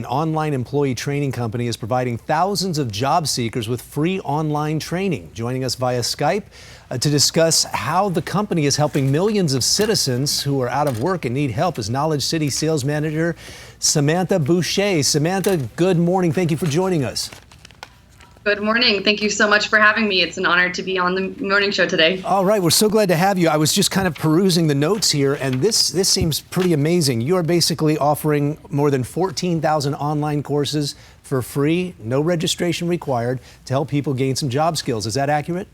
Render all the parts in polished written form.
an online employee training company, is providing thousands of job seekers with free online training. Joining us via Skype to discuss how the company is helping millions of citizens who are out of work and need help is KnowledgeCity Sales Manager Samantha Bueche. Samantha, good morning. Thank you for joining us. Good morning. Thank you so much for having me. It's an honor to be on the morning show today. All right. We're so glad to have you. I was just kind of perusing the notes here, and this seems pretty amazing. You are basically offering more than 14,000 online courses for free, no registration required, to help people gain some job skills. Is that accurate?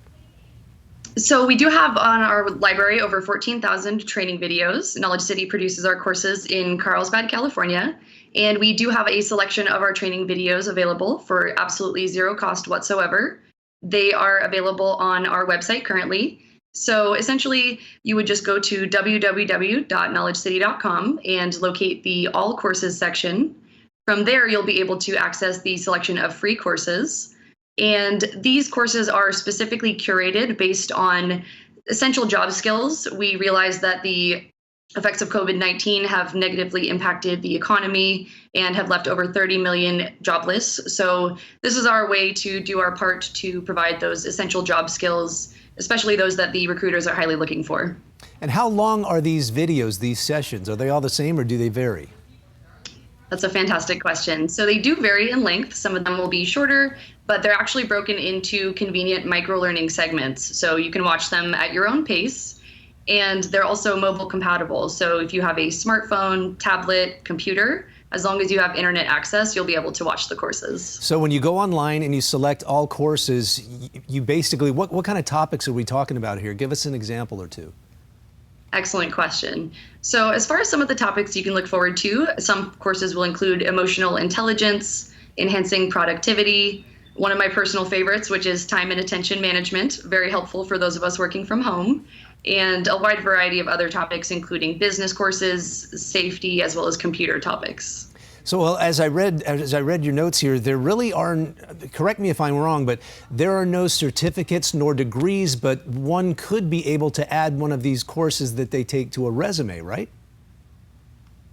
So we do have on our library over 14,000 training videos. KnowledgeCity produces our courses in Carlsbad, California. And we do have a selection of our training videos available for absolutely zero cost whatsoever. They are available on our website currently. So essentially, you would just go to www.knowledgecity.com and locate the All Courses section. From there, you'll be able to access the selection of free courses. And these courses are specifically curated based on essential job skills. We realize that the effects of COVID-19 have negatively impacted the economy and have left over 30 million jobless. So this is our way to do our part to provide those essential job skills, especially those that the recruiters are highly looking for. And how long are these videos, these sessions? Are they all the same or do they vary? That's a fantastic question. So they do vary in length. Some of them will be shorter, but they're actually broken into convenient micro-learning segments. So you can watch them at your own pace. And they're also mobile compatible. So if you have a smartphone, tablet, computer, as long as you have internet access, you'll be able to watch the courses. So when you go online and you select all courses, you basically, what kind of topics are we talking about here? Give us an example or two. Excellent question. So as far as some of the topics you can look forward to, some courses will include emotional intelligence, enhancing productivity, one of my personal favorites, which is time and attention management, very helpful for those of us working from home, and a wide variety of other topics, including business courses, safety, as well as computer topics. So well, as I read your notes here, there really aren't, correct me if I'm wrong, but there are no certificates nor degrees, but one could be able to add one of these courses that they take to a resume, right?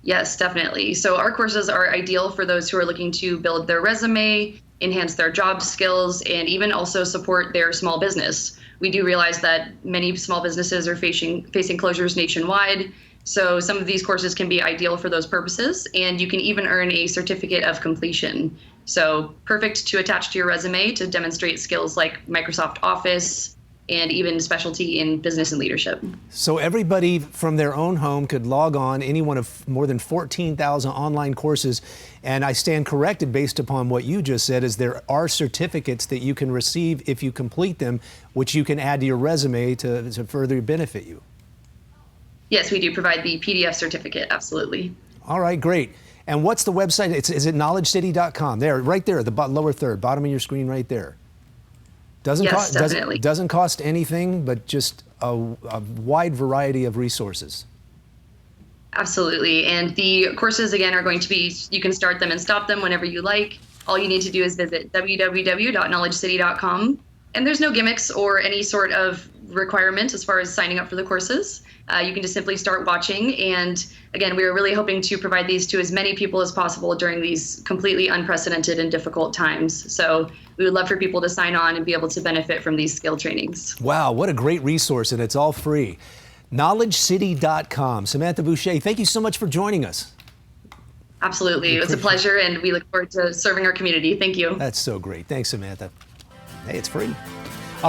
Yes, definitely. So our courses are ideal for those who are looking to build their resume, enhance their job skills, and even also support their small business. We do realize that many small businesses are facing closures nationwide. So some of these courses can be ideal for those purposes, and you can even earn a certificate of completion. So perfect to attach to your resume to demonstrate skills like Microsoft Office and even specialty in business and leadership. So everybody from their own home could log on any one of more than 14,000 online courses. And I stand corrected based upon what you just said, is there are certificates that you can receive if you complete them, which you can add to your resume to further benefit you. Yes, we do provide the PDF certificate, absolutely. All right, great. And what's the website? Is it knowledgecity.com? There, right there, the lower third, bottom of your screen right there. Yes, definitely. Doesn't cost anything, but just a wide variety of resources. Absolutely. And the courses, again, are going to be, you can start them and stop them whenever you like. All you need to do is visit www.knowledgecity.com. And there's no gimmicks or any sort of requirement as far as signing up for the courses. You can just simply start watching. And again, we are really hoping to provide these to as many people as possible during these completely unprecedented and difficult times. So we would love for people to sign on and be able to benefit from these skill trainings. Wow, what a great resource, and it's all free. KnowledgeCity.com. Samantha Bueche, thank you so much for joining us. Absolutely. It was a pleasure, and we look forward to serving our community. Thank you. That's so great. Thanks, Samantha. Hey, it's free.